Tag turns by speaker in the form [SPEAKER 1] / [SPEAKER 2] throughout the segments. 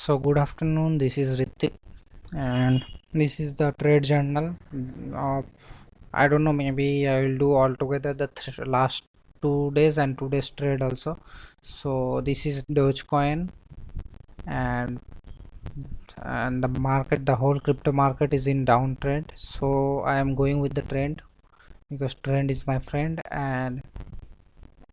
[SPEAKER 1] So good afternoon, this is Ritik and this is the trade journal of, I don't know, maybe I will do altogether the last 2 days and today's trade also. So this is Dogecoin, and the market, the whole crypto market is in downtrend, so I am going with the trend because trend is my friend. And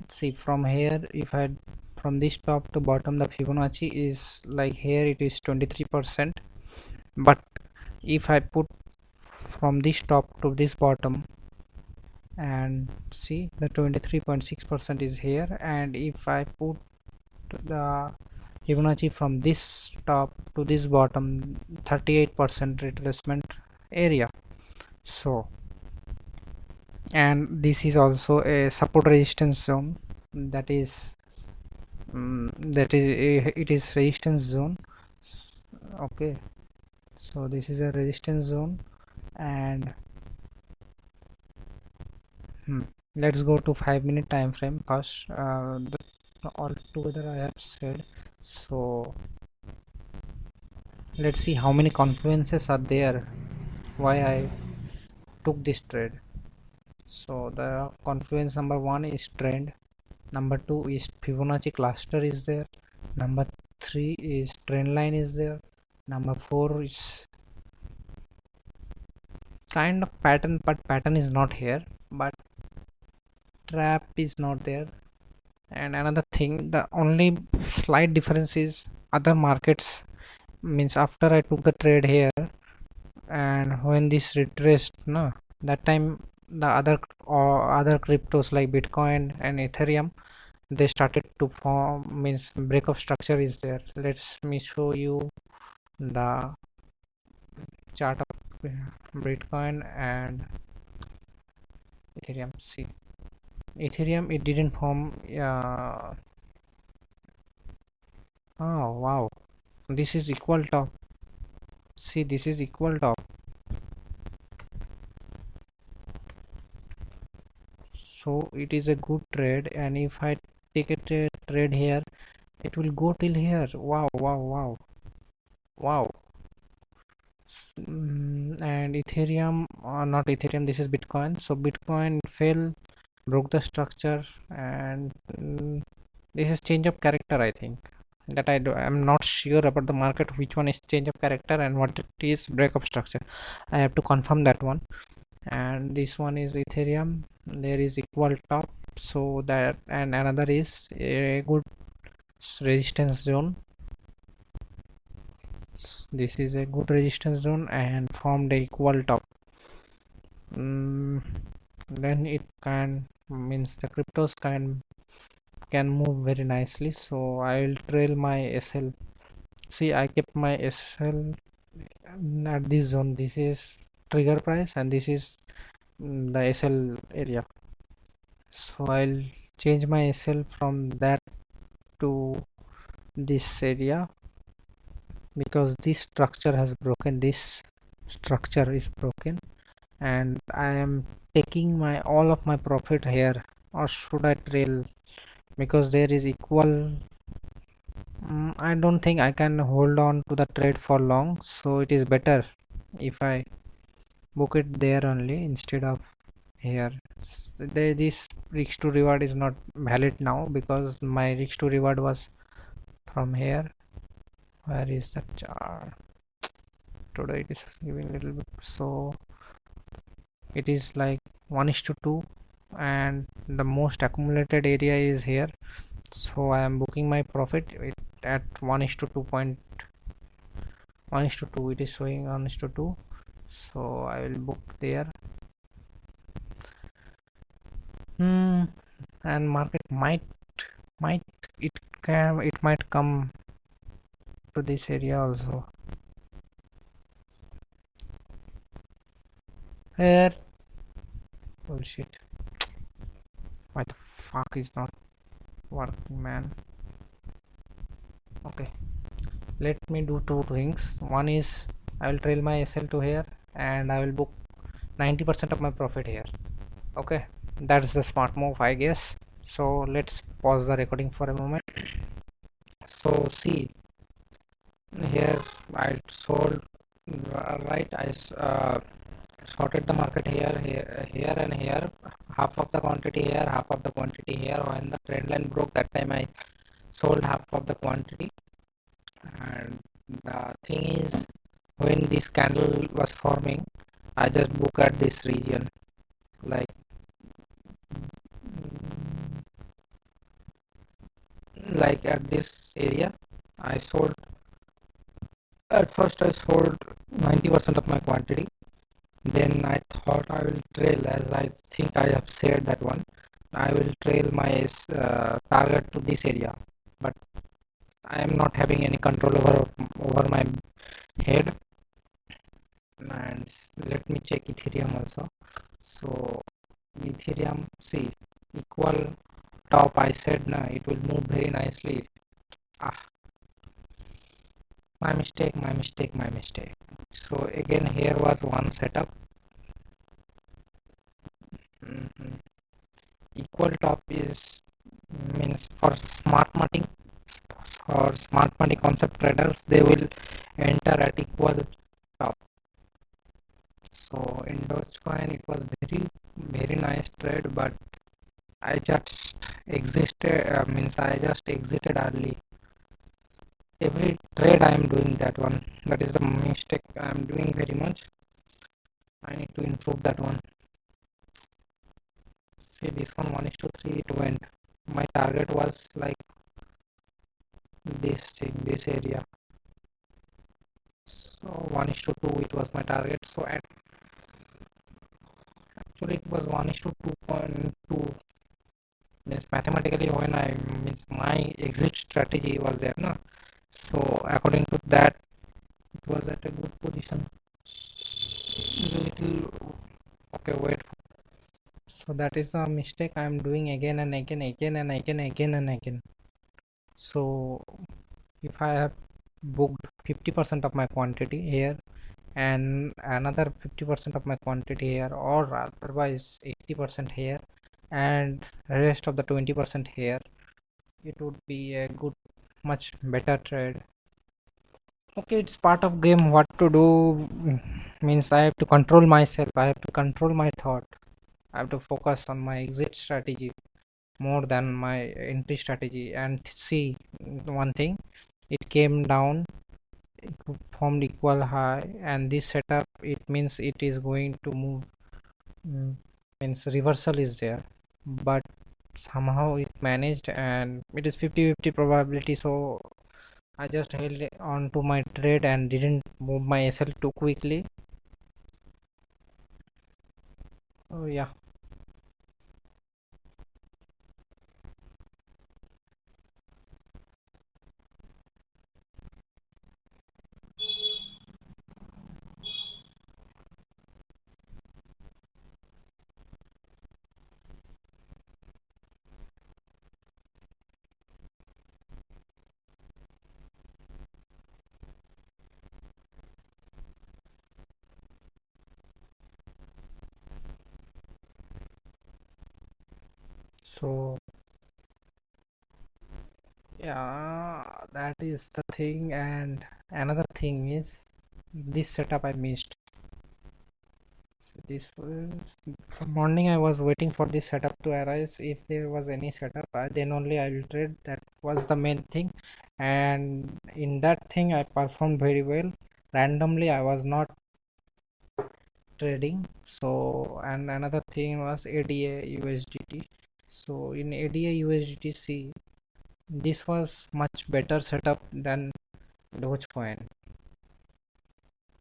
[SPEAKER 1] see, from here, if I from this top to bottom, the Fibonacci is like here it is 23%, but if I put from this top to this bottom, and see, the 23.6% is here, and if I put the Fibonacci from this top to this bottom, 38% retracement area. So, and this is also a support resistance zone, that is it is resistance zone. Okay, so this is a resistance zone. And let's go to 5-minute time frame first. All together I have said. So let's see how many confluences are there why I took this trade. So the confluence number 1 is trend, number 2 is Fibonacci cluster is there, number 3 is trend line is there, number 4 is kind of pattern, but pattern is not here, but trap is not there. And another thing, the only slight difference is other markets, means after I took the trade here, and when this retraced, no, that time the other cryptos like Bitcoin and Ethereum, they started to form, means breakup structure is there. Let me show you the chart of Bitcoin and Ethereum. See, Ethereum, it didn't form. Oh wow, this is equal top. See, this is equal top. So it is a good trade, and if I take a trade here, it will go till here. Wow, wow, wow, wow. And Ethereum, not Ethereum, this is Bitcoin. So Bitcoin fell, broke the structure, and this is change of character, I think. That I'm not sure about the market which one is change of character and what it is break of structure. I have to confirm that one. And this one is Ethereum, there is equal top, so that, and another is a good resistance zone. This is a good resistance zone and formed a equal top. Then it can, means the cryptos can move very nicely. So I will trail my SL. See, I kept my SL at this zone. This is trigger price and this is the SL area. So I'll change my SL from that to this area, because this structure has broken, this structure is broken, and I am taking my all of my profit here. Or should I trail, because there is equal. I don't think I can hold on to the trade for long, so it is better if I book it there only instead of here. This risk to reward is not valid now, because my risk to reward was from here. Where is the chart? Today it is giving a little bit, so it is like 1:2, and the most accumulated area is here. So I am booking my profit at 1:2. 1:2, it is showing 1:2, so I will book there. And market might it might come to this area also. Here, bullshit. Why the fuck is not working, man? Okay, let me do two things. One is I will trail my SL to here, and I will book 90% of my profit here. Okay, that's the smart move, I guess. So let's pause the recording for a moment. So see, Here I sold, right, sorted the market here and here, half of the quantity here, half of the quantity here. When the trend line broke, that time I sold half of the quantity. And the thing is, when this candle was forming, I just book at this region, like at this area. I sold, at first I sold 90% of my quantity. Then I thought I will trail, as I think I have said that one. I will trail my target to this area, but I am not having any control over my head. And let me check Ethereum also. So Ethereum, see, equal top. I said na, it will move very nicely. Ah, my mistake, my mistake, my mistake. So again, here was one setup. Mhm. Equal top is means for smart money concept traders, they will enter at equal top. So in Dogecoin it was very nice trade, but I just I just exited early. Every trade I am doing that one. That is the mistake I am doing very much. I need to improve that one. See, this one is to 3 it went. My target was like this thing, this area. So 1 is to 2 it was my target. So actually it was 1 is to 2.2. Means mathematically, when I means my exit strategy was there, no. So according to that, it was at a good position. Little, okay, wait. So that is a mistake I am doing again and again, again and again. So if I have booked 50% of my quantity here and another 50% of my quantity here, or otherwise 80% here and rest of the 20% here, it would be a good, much better trade. Okay, it's part of game. What to do, means I have to control myself, I have to control my thought, I have to focus on my exit strategy more than my entry strategy. And see, one thing, it came down, it formed equal high, and this setup, it means it is going to move, means reversal is there, but somehow it managed, and it is 50-50 probability. So I just held on to my trade and didn't move my SL too quickly. Oh yeah. So yeah, that is the thing. And another thing is this setup I missed. So this was from morning. I was waiting for this setup to arise. If there was any setup, then only I will trade. That was the main thing, and in that thing I performed very well. Randomly, I was not trading. So, and another thing was ADA USDT. So in ADA USDT, this was much better setup than Dogecoin.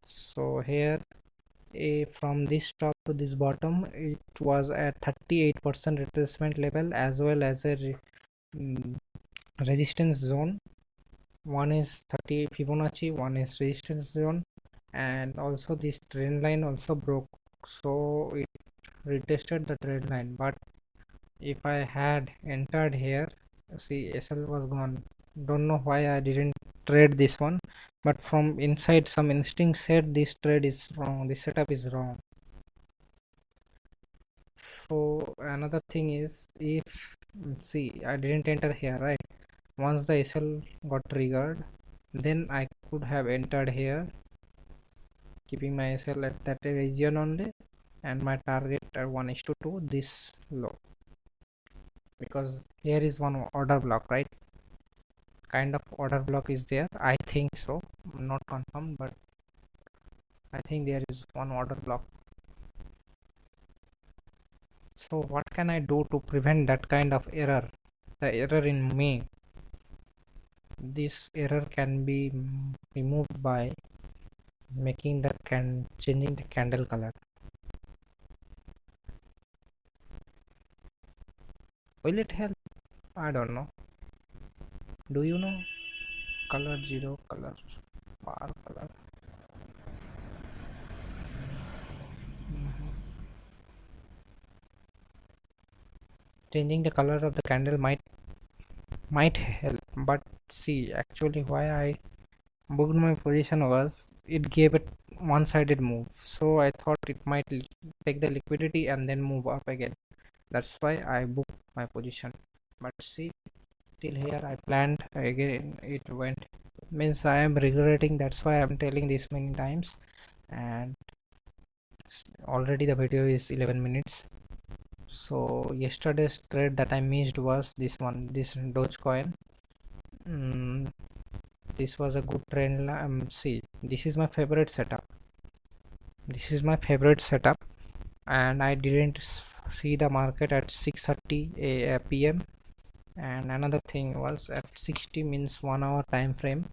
[SPEAKER 1] So here, from this top to this bottom, it was at 38% retracement level, as well as a mm, resistance zone. One is 30 Fibonacci, one is resistance zone, and also this trend line also broke. So it retested the trend line. But if I had entered here, see, SL was gone. Don't know why I didn't trade this one, but from inside some instinct said this trade is wrong, this setup is wrong. So another thing is, if see, I didn't enter here, right? Once the SL got triggered, then I could have entered here, keeping my SL at that region only, and my target at 1:2, this low, because here is one order block, right? Kind of order block is there, I think so, not confirmed, but I think there is one order block. So what can I do to prevent that kind of error, the error in me? This error can be removed by making the changing the candle color. Will it help? I don't know. Do you know? Color 0, color bar color. Changing the color of the candle might help, but see, actually why I booked my position was it gave it one-sided move, so I thought it might take the liquidity and then move up again. That's why I booked my position. But see, till here I planned again, it went, means I am regretting. That's why I'm telling this many times, and already the video is 11 minutes. So yesterday's trade that I missed was this one, this Dogecoin. This was a good trend. See, this is my favorite setup. This is my favorite setup, and I didn't see the market at 6:30 p.m. And another thing was at 60, means 1 hour time frame.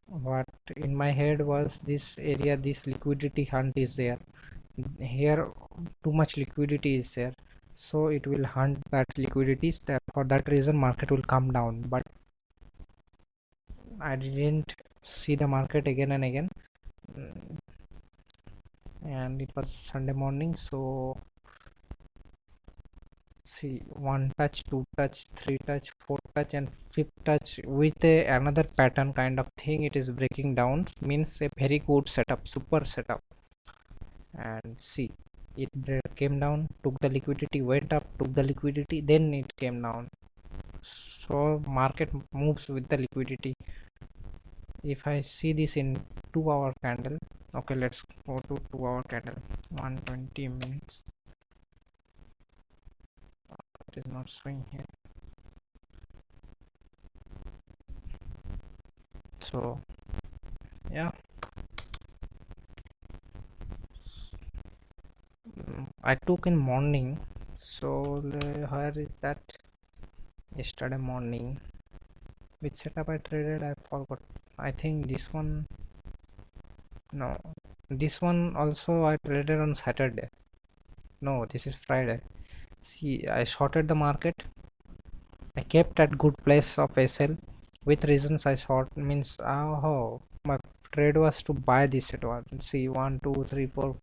[SPEAKER 1] What in my head was this area, this liquidity hunt is there. Here, too much liquidity is there, so it will hunt that liquidity. For that reason, market will come down. But I didn't see the market again and again. And it was Sunday morning, so see, one touch, two touch, three touch, four touch, and fifth touch with another pattern kind of thing. It is breaking down, means a very good setup, super setup. And see, it came down, took the liquidity, went up, took the liquidity, then it came down. So market moves with the liquidity. If I see this in 2 hour candle, okay, let's go to 2 hour candle, 120 minutes. It is not showing here. So yeah, I took in morning. So where is that? Yesterday morning, which setup I traded, I forgot. I think this one. No, this one also I traded on Saturday. No, this is Friday. See, I shorted the market. I kept at good place of SL with reasons I short, means oh, my trade was to buy this set one. See, 1 2 3 4,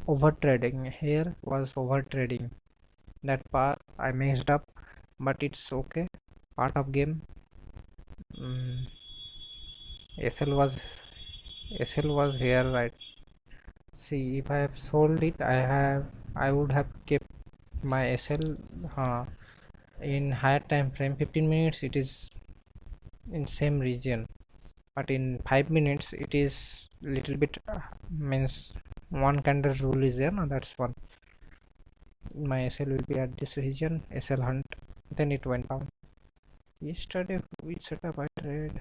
[SPEAKER 1] over trading. Here was over trading. That part I messed up, but it's okay, part of game. SL was SL was here, right? See, if I have sold it, I would have kept my SL in higher time frame. 15 minutes it is in same region, but in 5 minutes it is little bit, means one candle rule is there. No, that's one. My SL will be at this region, SL hunt, then it went down. Yesterday which setup I traded?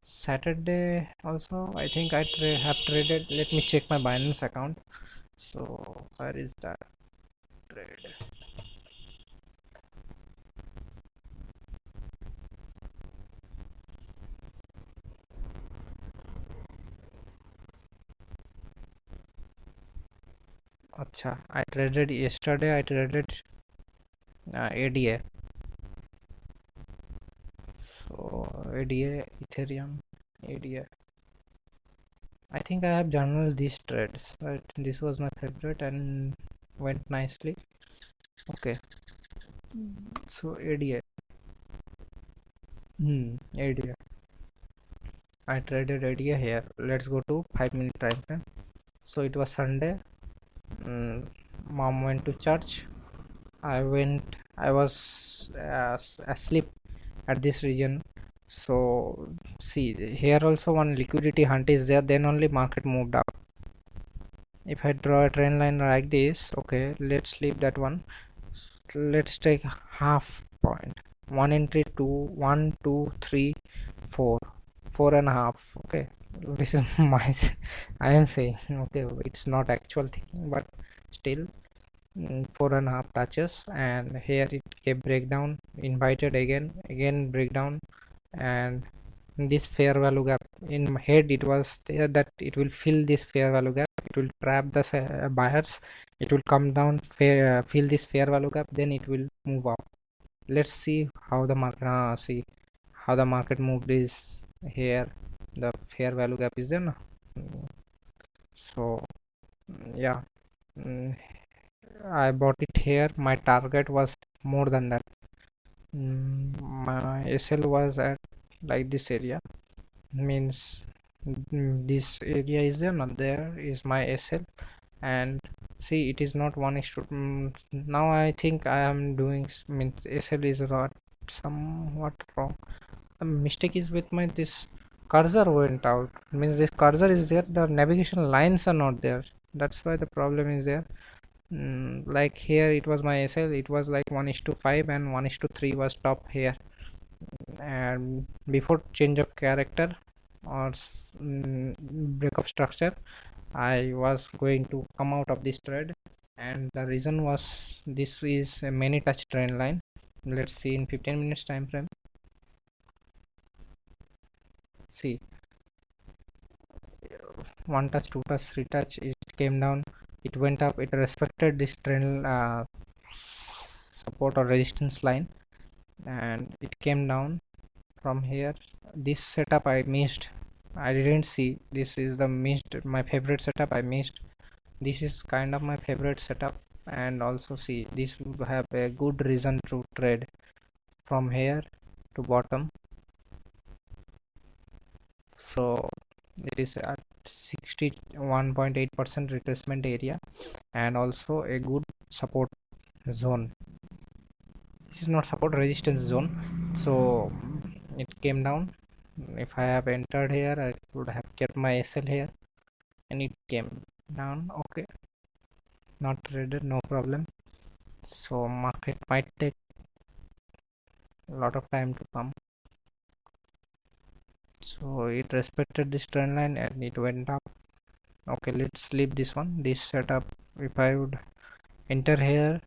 [SPEAKER 1] Saturday also I think I have traded. Let me check my Binance account. So where is that trade? Acha, I traded yesterday. I traded ADA. So ADA, Ethereum, ADA. I think I have journaled these trades. Right, this was my favorite and went nicely. Okay, so ADA. ADA. I traded ADA here. Let's go to 5 minute time frame. So it was Sunday. Mom went to church. I was asleep at this region. So see, here also one liquidity hunt is there, then only market moved up. If I draw a trend line like this, okay, let's leave that one. Let's take half point. One entry, two, 1 2 3 4, 4.5. Okay, this is my I am saying, okay, it's not actual thing, but still, 4.5 touches, and here it gave breakdown, invited again breakdown, and this fair value gap. In my head it was there that it will fill this fair value gap, it will trap the buyers, it will come down, fill this fair value gap, then it will move up. Let's see how the market moved is here. The fair value gap is there now. So yeah, mm, I bought it here. My target was more than that. My SL was at like this area, means this area is there, not there is my SL. And see, it is not 1 is to now I think I am doing means SL is not somewhat wrong. The mistake is with my this cursor went out, means this cursor is there, the navigation lines are not there, that's why the problem is there. Like here it was my SL, it was like 1 is to 5 and 1 is to 3 was top here. And before change of character or breakup structure, I was going to come out of this trade, and the reason was this is a many touch trend line. Let's see in 15 minutes time frame. See, one touch, two touch, three touch, it came down, it went up, it respected this trend support or resistance line, and it came down from here. This setup I missed, I didn't see. This is the missed, my favorite setup I missed. This is kind of my favorite setup. And also see, this would have a good reason to trade from here to bottom. So it is at 61.8% retracement area and also a good support zone. This is not support, resistance zone. So it came down. If I have entered here, I would have kept my SL here, and it came down. Okay, not traded, no problem. So market might take a lot of time to come. So it respected this trend line and it went up. Okay, let's leave this one. This setup, if I would enter here,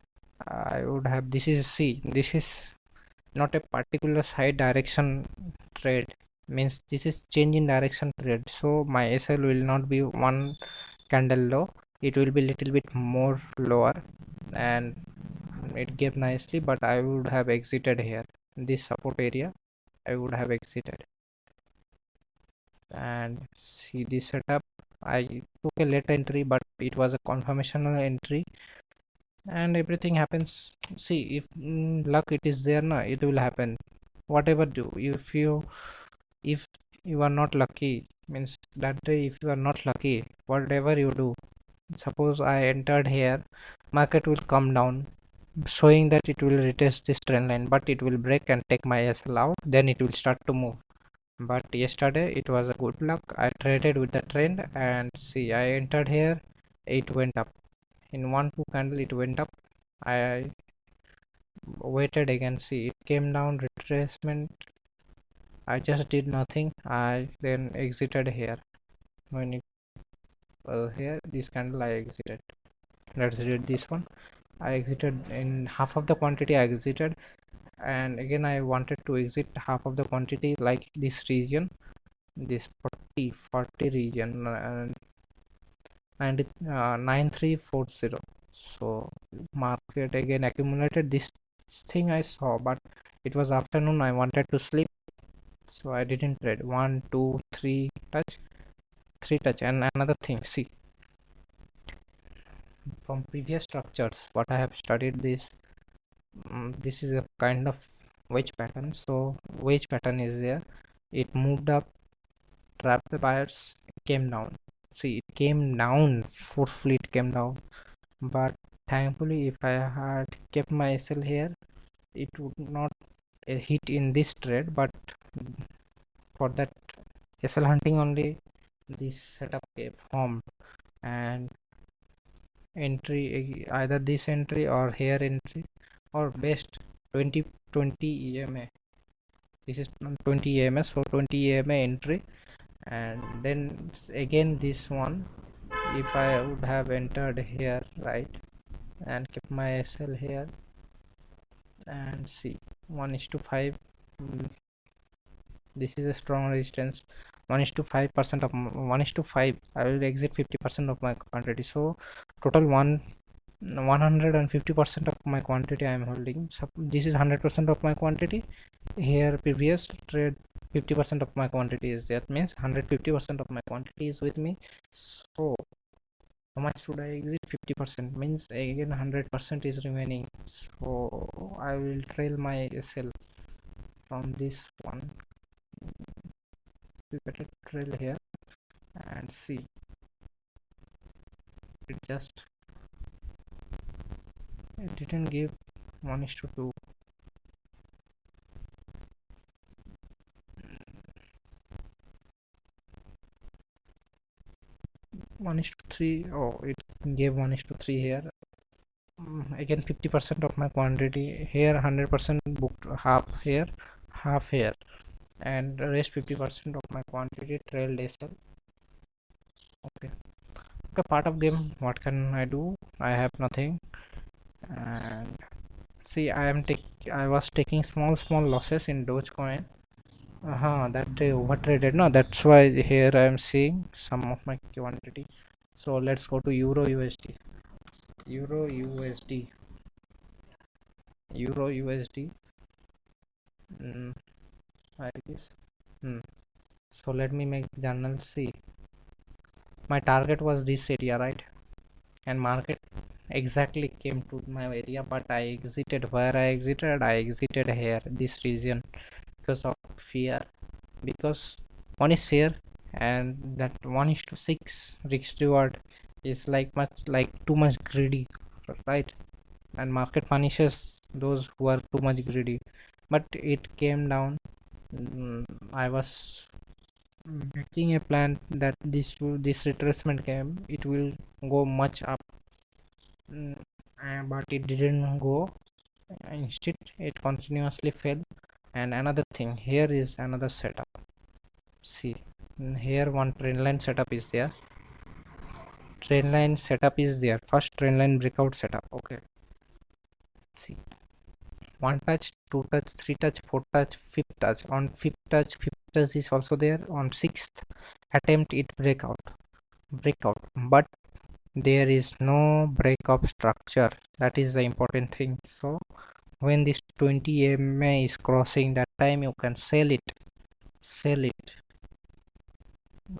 [SPEAKER 1] I would have, this is, see, this is not a particular side direction trade, means this is change in direction trade. So my SL will not be one candle low, it will be little bit more lower, and it gave nicely, but I would have exited here, this support area I would have exited. And see this setup, I took a late entry, but it was a confirmational entry, and everything happens. See, if luck it is there na, it will happen. Whatever do, if you are not lucky, means that day if you are not lucky, whatever you do, suppose I entered here, market will come down, showing that it will retest this trend line, but it will break and take my SL out, then it will start to move. But yesterday it was a good luck, I traded with the trend, and see, I entered here, it went up in 1 2 candle, it went up. I waited again, see, it came down, retracement, I just did nothing. I then exited here. When it here, this candle I exited. Let's read this one. I exited in half of the quantity, I exited, and again I wanted to exit half of the quantity, like this region, this 40 region, and 9340. So market again accumulated this thing I saw, but it was afternoon, I wanted to sleep, so I didn't trade. 1 2 3 touch, 3 touch. And another thing, see, from previous structures what I have studied, this this is a kind of wedge pattern. So wedge pattern is there, it moved up, trapped the buyers, came down. See, it came down forcefully, it came down, but thankfully if I had kept my SL here, it would not hit in this trade, but for that SL hunting only this setup formed. And entry, either this entry or here entry, or best 20 EMA. This is 20 EMA, so 20 EMA entry. And then again this one, if I would have entered here, right, and kept my SL here, and see 1:5. This is a strong resistance. 1:5% of 1:5. I will exit 50% of my quantity, so total 150% of my quantity I am holding. So this is 100% of my quantity. Here previous trade 50% of my quantity is there, means 150% of my quantity is with me. So how much should I exit? 50%, means again 100% is remaining. So I will trail my SL from this one. We better trail here and see. It didn't give 1:2. 1:3. Oh, it gave 1:3 here. Again 50% of my quantity here, 100% booked, half here, half here, and rest 50% of my quantity trailed SL. Okay, part of game. What can I do? I have nothing. And see, I was taking small losses in Dogecoin. That over traded. No, that's why here I am seeing some of my quantity. So let's go to Euro USD. Euro USD. Euro USD. I guess. So let me make journal. See, my target was this area, right? And market exactly came to my area, but I exited. Where I exited here, this region, because of fear. Because one is fear, and that 1:6 risk reward is too much greedy, right? And market punishes those who are too much greedy. But it came down. I was making a plan that this retracement came, it will go much up. But it didn't go. Instead it continuously fell. And another thing, here is another setup. See, here one trend line setup is there. First trend line breakout setup. Okay, see, one touch, two touch, three touch, four touch, fifth touch. On fifth touch is also there. On sixth attempt it breakout, but there is no breakup structure. That is the important thing. So when this 20 EMA is crossing, that time you can sell it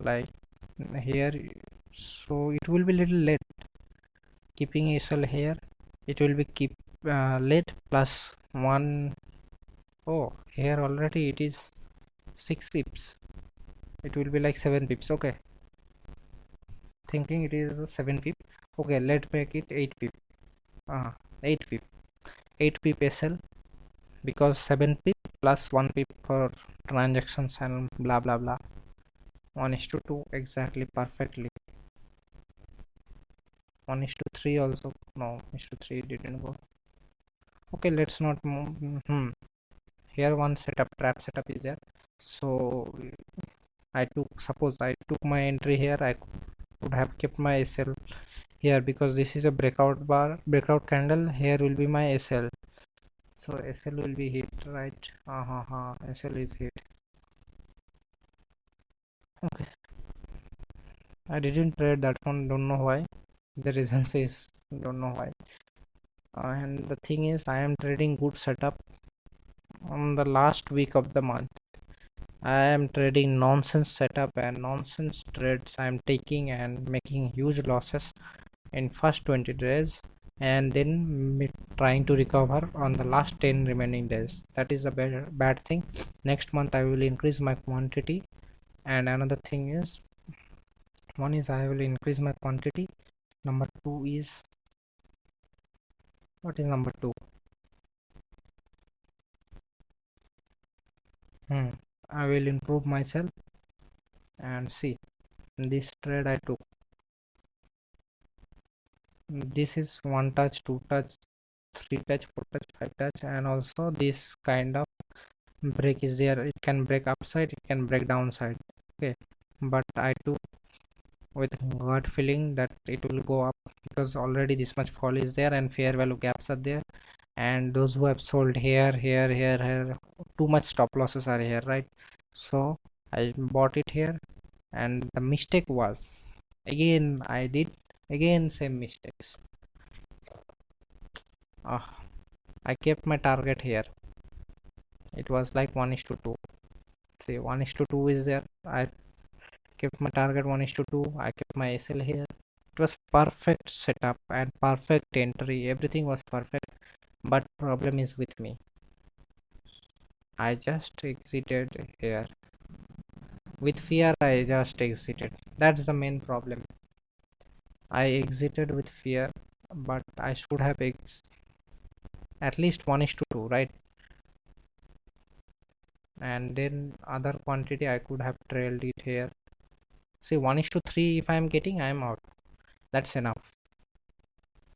[SPEAKER 1] like here. So it will be little late keeping SL here. It will be keep late plus one. Oh, here already it is 6 pips. It will be like 7 pips. Okay, thinking it is 7 pip. Okay, let's make it 8 pip. 8 pip. 8 pip SL, because 7 pip plus 1 pip for transactions and blah blah blah. 1:2 exactly, perfectly. 1:3 also. No, 1:3 didn't go. Okay, let's not move. Here one trap setup is there. So suppose I took my entry here, I could have kept my SL here, because this is a breakout candle. Here will be my SL. So SL will be hit, right? SL is hit. Okay, I didn't trade that one, don't know why. The reason says don't know why. And the thing is, I am trading good setup on the last week of the month. I am trading nonsense setup and nonsense trades. I am taking and making huge losses in first 20 days, and then trying to recover on the last 10 remaining days. That is a bad thing. Next month I will increase my quantity. And another thing is, one is I will increase my quantity. Number two is, what is number two? I will improve myself. And see, this trade I took, this is one touch, two touch, three touch, four touch, five touch, and also this kind of break is there. It can break upside, it can break downside. Okay, but I took with gut feeling that it will go up because already this much fall is there and fair value gaps are there, and those who have sold here, too much stop losses are here, right? So I bought it here, and the mistake was, again I did again same mistakes. I kept my target here. It was like 1 is to 2. See, 1 is to 2 is there. I kept my target 1 is to 2. I kept my SL here. It was perfect setup and perfect entry. Everything was perfect. But problem is with me. I just exited here. With fear, I just exited. That's the main problem. I exited with fear, but I should have at least 1 is to 2, right? And then other quantity I could have trailed it here. See, 1 is to 3 if I am getting, I am out. That's enough.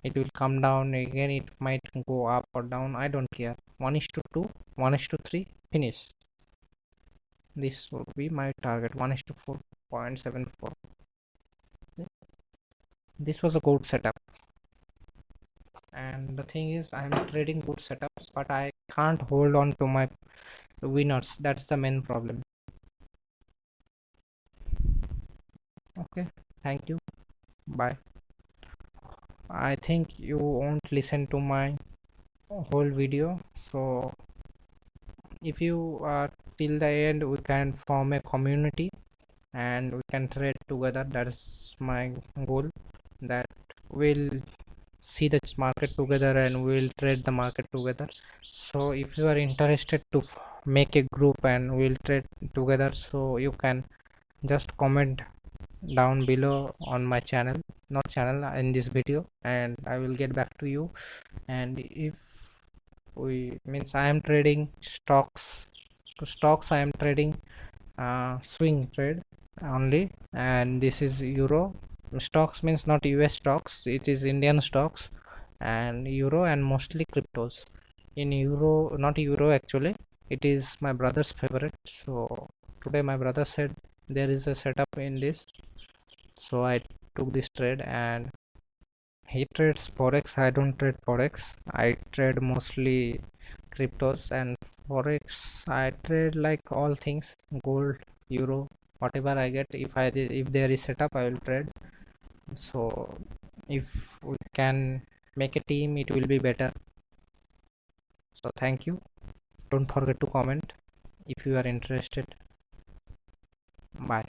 [SPEAKER 1] It will come down again, it might go up or down, I don't care. 1 is to 2, 1 is to 3, finish. This would be my target, 1 is to 4.74. This was a good setup. And the thing is, I am trading good setups, but I can't hold on to my winners. That's the main problem. Okay, thank you. Bye. I think you won't listen to my whole video, so if you are till the end, we can form a community and we can trade together. That's my goal, that we'll see the market together and we'll trade the market together. So if you are interested to make a group and we'll trade together, so you can just comment down below on my channel, not channel, in this video, and I will get back to you. And if we means I am trading stocks, I am trading swing trade only, and this is euro. Stocks means not US stocks, it is Indian stocks and euro, and mostly cryptos. In euro, not euro actually, it is my brother's favorite. So today my brother said there is a setup in this, so I took this trade. And he trades forex. I don't trade forex, I trade mostly cryptos. And forex, I trade like all things, gold, euro, whatever I get. If there is setup, I will trade. So if we can make a team, it will be better. So thank you. Don't forget to comment if you are interested. Bye.